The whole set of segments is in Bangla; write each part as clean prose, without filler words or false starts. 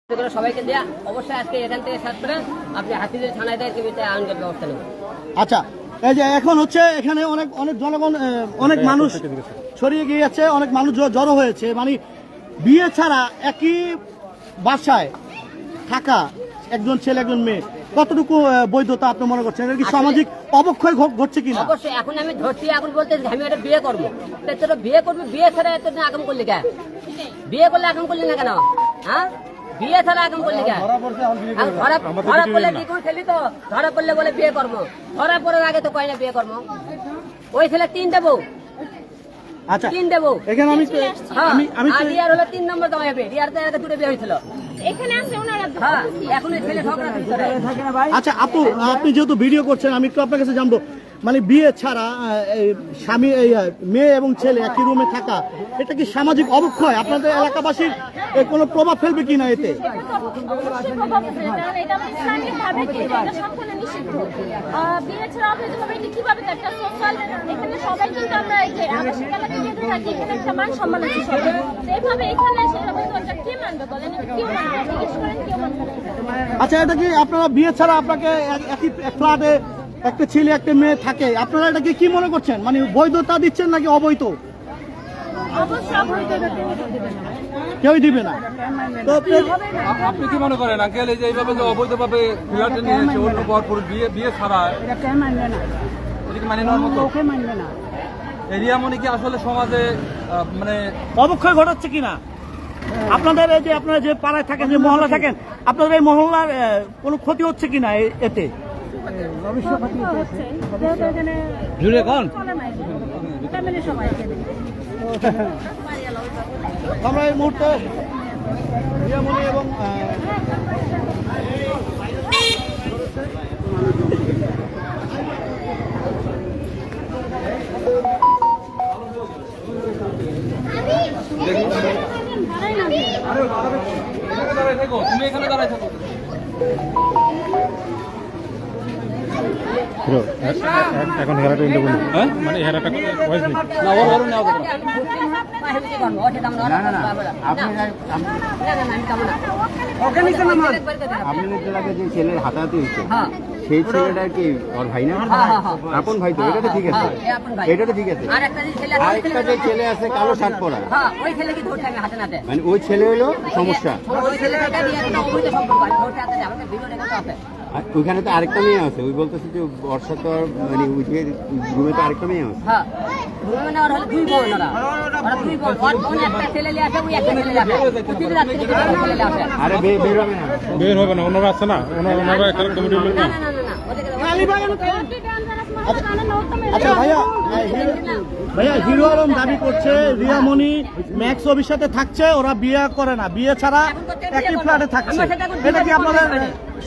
সবাইকে দেয়া অবশ্যই আজকে এখান থেকে সাত করে আপনি হাতিদের থানায় দেয় আইনগত ব্যবস্থা নেবেন। আচ্ছা, এই যে এখন হচ্ছে এখানে অনেক অনেক জনগণ অনেক মানুষ ছড়িয়ে গিয়েছে, অনেক মানুষ জড়ো হয়েছে, মানে বিয়ে ছাড়া একই বাসায় থাকা একজন ছেলে একজন মেয়ে কতটুকু বৈধতা আপনি মনে করছেন? এটা কি সামাজিক অবক্ষয় ঘটছে কিনা? অবশ্যই এখন আমি ধরছি, এখন বলতে আমি একটা বিয়ে করবো, তোরা বিয়ে করবি, বিয়ে ছাড়া এত আগাম করলি কেন? বিয়ে করলে আগাম করলি না কেন? হ্যাঁ, বিয়ে ছাড়া আগাম করলি কেন? ধরা পড়লে কি করে খেলি তো? ধরা পড়লে বলে বিয়ে করবো, ধরা পড়ার আগে তো কয় না বিয়ে করবো। ওই ছেলে 3 দেবো। আচ্ছা, 3 দেবো এখানে আমি রিয়ার হলো 3 নম্বর দেওয়া হবে। রিয়ার তো এর দুটো বিয়ে হয়েছিল। এখানে আছে ওনারা। হ্যাঁ, এখন এই ছেলে ঝগড়া করছে। আচ্ছা আপু, আপনি যেহেতু ভিডিও করছেন, আমি একটু আপনার কাছে জানবো, মানে বিয়ে ছাড়া স্বামী মেয়ে এবং ছেলে একই রুমে থাকা, এটা কি সামাজিক অবক্ষয়? আপনাদের এলাকাবাসীর কোনো প্রভাব ফেলবে কিনা এতে? আচ্ছা, এটা কি আপনারা বিয়ে ছাড়া আপনাকে একই ফ্ল্যাটে একটা ছেলে একটা মেয়ে থাকে, আপনারা এটাকে কি মনে করছেন? মানে বৈধতা দিচ্ছেন নাকি অবৈধ? কেউই দিবে না। তো আপনি কি মনে করেন আঙ্কেল, এই যে এইভাবে যে অবৈধভাবে ফ্ল্যাটে নিয়ে এসে অন্য পরপুর বিয়ে ছাড়া এটাকে মানে নেওয়ার মতো এই রিয়ামণি কি আসলে সমাজে মানে অবক্ষয় ঘটাচ্ছে কিনা? আপনাদের এই যে আপনারা যে পাড়ায় থাকেন, যে মহল্লা থাকেন, আপনাদের এই মহল্লার কোনো ক্ষতি হচ্ছে কিনা এতে? জুড়ে কোন আমরা এই মুহূর্তে রিয়ামণি এবং তুমি এখানে দাঁড়াই থাকো। এখন হেরাটা ইন্টারভিউ মানে হেরাটা ভয়েস নেই না ওর ওর নেওয়া যাবে আপনি যে ছেলের হাতাহাতি হয়েছে সেই ছেলেটা কি ওর ভাই না? আপন ভাই তো, এটা তো ঠিক আছে, এটা তো ঠিক আছে। আরেকটা যে ছেলে আছে কালো শার্ট পরা, মানে ওই ছেলে হলো সমস্যা। ওইখানে তো আরেকটা মেয়ে আছে, ওই বলতেছে যে বর্ষা তো মানে ওই যে রুমে তো আরেকটা মেয়ে আছে। আরে বের হবে না, বের হবে না, ওনারা আছে না, ওনারা এখানে কমিটির লোক না। আচ্ছা ভাইয়া হিরো আলম দাবি করছে রিয়ামণি ম্যাক্স অফিস সাথে থাকছে, ওরা বিয়ে করে না, বিয়ে ছাড়া একই ফ্ল্যাটে থাকছে। এটা কি আপনাদের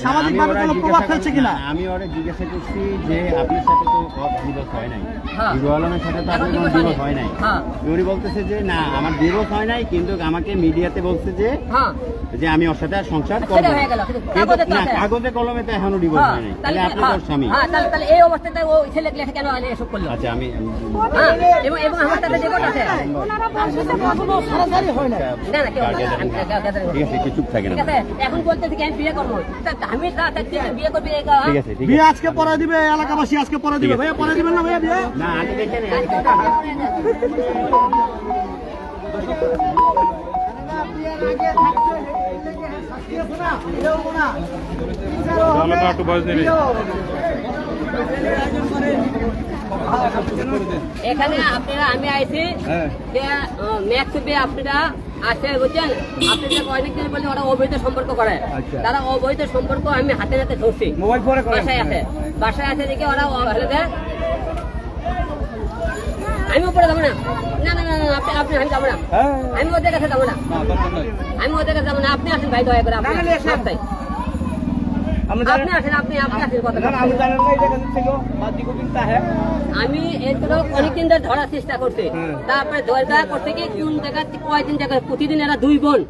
সামাজিকভাবে কোনো প্রভাব ফেলছে কিনা? আমি ওরা জিজ্ঞাসা করছি যে আপনার সাথে তো ডিভোর্স হয় নাই, হিরো আলমের সাথে তো আপনার কোনো ডিভোর্স হয় নাই। উনি বলতেছে যে না আমার ডিভোর্স হয় নাই, কিন্তু আমাকে মিডিয়াতে বলছে যে আমি ওর সাথে আর সংসার করবো, কিন্তু না কাগজে কলমে তো এখনো ডিভোর্স হয় নাই। তাহলে আপনি ওর স্বামী। এই অবস্থাতে ও ছেলে কেন এসব করলো? আচ্ছা আমি এবং আমার সাথে রেকর্ড আছে। ঠিক আছে, একটু চুপ থাকেন। এখন বলতেছি আমি বিয়ে করবো, আমি বিয়ে করবি? ঠিক আছে, ঠিক বিয়ে আছে। আজকে পরে দিবে, এলাকাবাসী আজকে পরে দিবে। ভাইয়া পরে দিবেন না ভাইয়া বিয়ে? না আগে দেখে নেই। তাহলে তো একটু ভয়েস নেই। এখানে আপনারা আমি আইছি যে ম্যাক্স বিয়ে আপনারা আসে বুঝছেন, আপনাদের অনেক দিন বলে ওরা অবৈধ সম্পর্ক করে, তারা অবৈধ সম্পর্ক আমি হাতে হাতে ধরছি। বাসায় আছে দেখে ওরা আমি উপরে যাবো না, না না না আপনি আপনি আমি যাবো না, আমি ওদের কাছে যাবো না, আমি ওদের কাছে যাবো না। আপনি আসেন ভাই, দয়া করে আপনি আসেন, আপনি আসেন কথা। আমি এগুলো অনেকদিন ধরে ধরার চেষ্টা করছি, তারপরে ধরা করতে গিয়ে কোন জায়গা কয়েকদিন জায়গায় প্রতিদিন এরা 2 বোন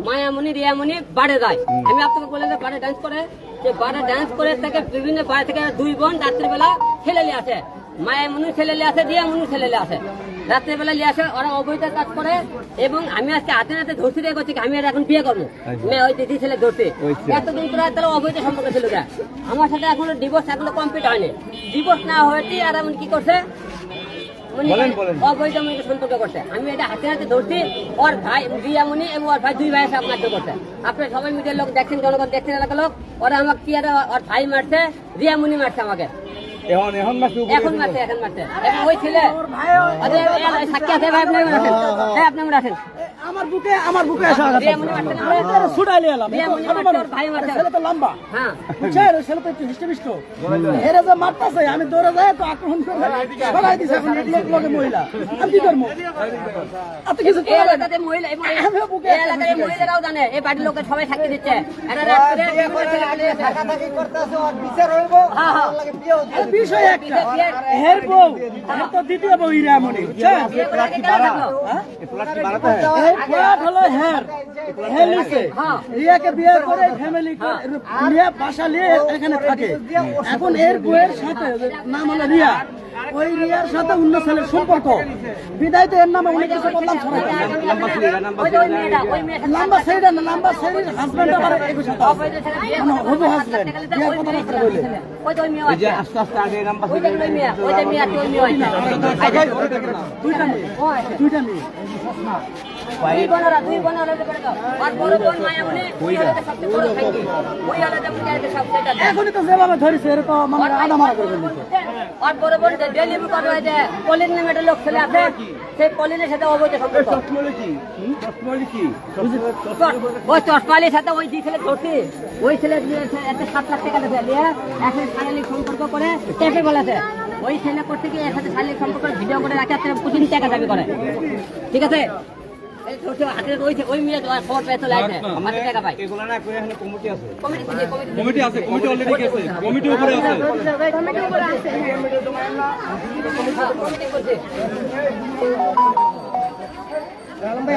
মায়ামণি রিয়ামণি বাড়ে যায়। আমি আপনাকে বলে বাড়ে ডান্স করে, যে বাড়ে ডান্স করে থেকে বিভিন্ন বাড়ি থেকে 2 বোন রাত্রিবেলা ছেলেলে আসে, মায়ামণি ছেলেলে আসে, রিয়ামণি ছেলেলে আসে। রাত্রেবেলা নিয়ে আসে, ওরা অবৈধ কাজ করে। এবং আমি আজকে হাতে হাতে ধরতে দিয়ে করছি আমি এটা এখন বিয়ে করবো, মেয়ে ওই দিদি ছেলে ধরতে এতদিন করে তাহলে অবৈধ সম্পর্ক ছিল। আমার সাথে এখনো ডিভোর্স এখনো কমপ্লিট হয়নি। ডিভোর্স না হয়েছি আর এমন কি করছে অবৈধ মেয়েকে সম্পর্ক করছে। আমি এটা হাতে হাতে ধরছি। ওর ভাই রিয়ামণি এবং ওর ভাই দুই ভাই সব মারতে করছে। আপনার সবাই মিডিয়ার লোক দেখছেন, জনগণ দেখছেন, এলাকার লোক। ওরা আমাকে কি ওর ভাই মারছে, রিয়ামণি মারছে আমাকে, এখন মারছে। এবং ওই ছেলে সাক্ষী আছে ভাই, আপনি রাখেন, আপনি রাখেন। আমার বুকে আসা রিয়ামণি মারছে না আমরা? ছুটাইলে এলাম রিয়ামণি মারছে, ওর ভাই মারছে। ছেলে তো লম্বা, হ্যাঁ বুঝছেন? ওই ছেলে তো একটু হিষ্টপিষ্ট, এরা যে মারতাছে আমি দৌড়ে যাই তো আক্রমণ করে সরাই দিছে। এখন লোকে মহিলা আমি কি করবো? এত কিছু এই এলাকাতে মহিলা, এই এলাকার মহিলারাও জানে, এই বাড়ির লোকের সবাই সাক্ষী দিচ্ছে। এরা রাত করে হ্যাঁ হ্যাঁ বিষয় একটা হের বউ আমার তো দ্বিতীয় বউ রিয়ামণি, বুঝছেন? এই ফ্ল্যাট হলো হের লিসে রিয়াকে বিয়ে করে ফ্যামিলি রিয়া বাসা নিয়ে এখানে থাকে। এখন এর বউয়ের সাথে নাম হলো রিয়া, ওই রিয়ার সাথে অন্য ছেলের সম্পর্ক, বিদায় তো এর নামে অনেক কিছু বললাম। নাম্বার সেইটা না, নাম্বার সেইটার হাজব্যান্ড আবার একুশ সাথে হবু হাজব্যান্ড বিয়ের কথাবার্তা বলে আস্তে আস্তে আগে নাম্বার দুইটা মেয়ে এখনই তো যেভাবে ধরেছে এর তো মানে আধা মারা করে দিচ্ছে। আর বড় বড় যে ডেলিভারি করা হয় যে কলিন নামে একটা লোক ছেলে আছে, সেই কলিনের সাথে অবৈধ সম্পর্ক। ওই চশমালির সাথে ওই যে ছেলে ধরছে, ওই ছেলে একটা 7 লাখ টাকা দিয়েছে, নিয়ে এখন শারীরিক সম্পর্ক করে টেপে বলেছে। ওই ছেলে করতে গিয়ে এর সাথে শারীরিক সম্পর্ক ভিডিও করে রাখে, প্রতিদিন টাকা দাবি করে। ঠিক আছে, ওই মেয়ে খবর পেয়ে চলে আসে, আমাদের টাকা পাই। কমিটি আছে, কমিটি অলরেডি গেছে, কমিটি উপরে আছে।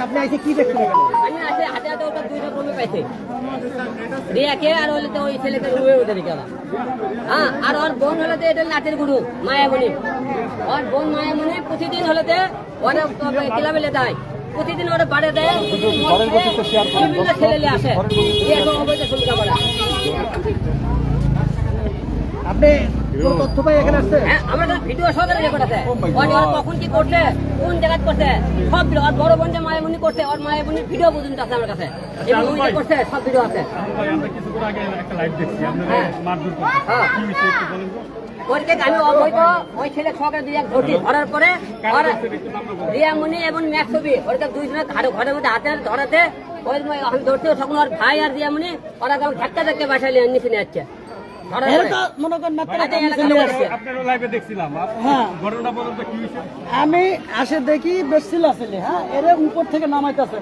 আপনি আইসে কি দেখছেন? আমি আছে হাতে হাতে ওটা দুইটা কমে পাইছে, রিয়াকে আর হলে তো ওই ছেলেকে রুয়ে ওদের গেলাম। হ্যাঁ, আর ওর বোন হলে তো এটা নাচের গুরু মায়ামণি। ওর বোন মায়ামণি প্রতিদিন হলেতে ওরা ক্লাবে দেয়, প্রতিদিন ওরা বাড়ে দেয়, বিভিন্ন ছেলে আসে। অবৈধ শুল্কা করা আপনি তথ্য পাই এখানে আসছে? হ্যাঁ, আমার কাছে ভিডিও সহকারে রেকর্ড আছে। ওরা কখন কি করছে, কোন জায়গায় করছে, সব ভিডিও। আর বড় বোন যে মায়ামণি করছে, ওর মায়ামণির ভিডিও পর্যন্ত আছে আমার কাছে, এবং ওই যে করছে সব ভিডিও আছে। আমি অবৈধ ওই ছেলে সহকারে দিয়ে ধরছি, ধরার পরে রিয়ামণি এবং ম্যাক্সবি ওরা দুইজনের ঘরের মধ্যে হাতে ধরাতে ওই আমি ধরছি, তখন ওর ভাই আর রিয়ামণি ওরা ধাক্কা ধাক্কা বাসায় নিচে নিয়ে যাচ্ছে। আমি আসে দেখি বেশ ছিল আসলে, হ্যাঁ, এর উপর থেকে নামাইতেছে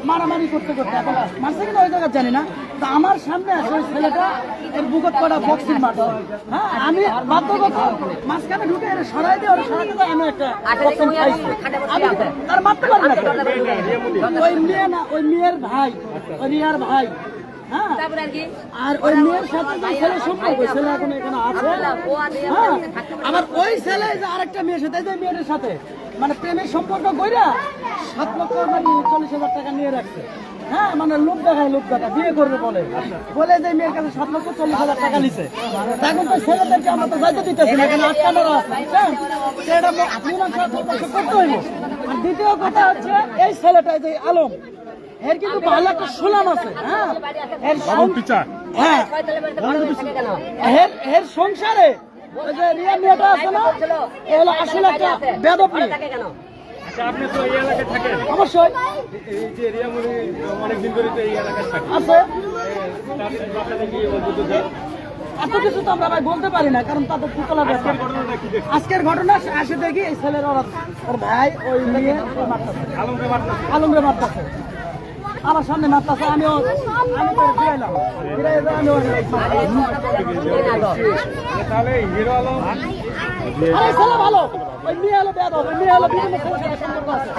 মারামারি করতে করতে, এখন মারছে কিনা ওই জায়গা জানি না। তো আমার সামনে আসে ওই ছেলেটা এর বুকত কটা বক্সিং মারছে। হ্যাঁ, আমি বাধ্যগত মাঝখানে ঢুকে এর সরাই দিয়ে ওর সরাতে দিয়ে আমি একটা বক্সিং খাইছি। আমি তার মারতে পারি না। ওই মেয়ে না, ওই মেয়ের ভাই, ওই রিয়ার ভাই। হ্যাঁ, আর ওই মেয়ের সাথে যে ছেলে সম্পর্ক, ছেলে এখন এখানে আছে। হ্যাঁ, আবার ওই ছেলে যে আরেকটা মেয়ের সাথে, যে মেয়ের সাথে মানে প্রেমের সম্পর্ক কইরা 7,40,000 টাকা নিয়ে রাখছে। হ্যাঁ, মানে লোক দেখায়, লোক দেখা বিয়ে করবে বলে যে মেয়ের কাছে 7,40,000 টাকা নিছে। এখন তো ছেলেদেরকে আমরা তো যাইতে দিতেছি না, এখানে আটকা মারা আছে। সেটা করতে হইব। আর দ্বিতীয় কথা হচ্ছে এই ছেলেটা যে আলম, এর কিন্তু ভালো একটা সুনাম আছে। হ্যাঁ, এর সংসারে ওই যে রিয়া মেয়েটা আছে না, এগুলো আসলে একটা বেদব মেয়ে। অবশ্যই আছে, এত কিছু তো আমরা ভাই বলতে পারি না, কারণ তাদের পুতলা ব্যাপার। আজকের ঘটনা আসে দেখি এই ছেলের ওর ভাই ওই নিয়ে আলমরে মারতেছে, আমার সামনে মারতেছে। আমি ফিরাইলাম, ছেলে ভালো, ওই মেয়ে হলো বেদ, ওই মেয়ে হলো বিভিন্ন ছেলের সাথে সম্পর্ক আছে।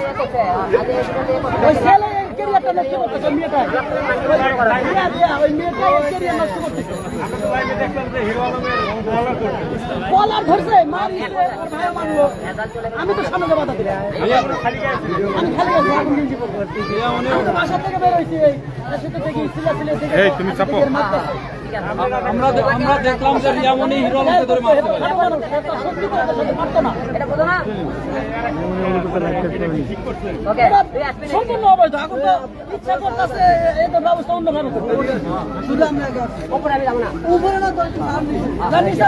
ওই ছেলে ক্যারিয়ারটা নষ্ট করতেছে মেয়েটা ওই মেয়েটা ক্যারিয়ার নষ্ট করতেছে কলার ধরছে মারিছে ভাইয়া মারলো আমি তো সামনে বাধা দিলাম আমি খালি আছি এখন নিয়ে জীবন বাসা থেকে বের হয়েছি সেটা থেকে সিলা এই তুমি চাপো আমরা দেখলাম যে রিয়ামণি হিরো আলমকে ধরে মারতে পারে পারতো না এটা বলো না ওকে তুই আসবি না সম্পূর্ণ অবৈধ এখন তো ইচ্ছা করতেছে এই তো ব্যবস্থা অন্যভাবে করতে শুধু আমরা উপরে আমি যাবো না উপরে না তো জানিস না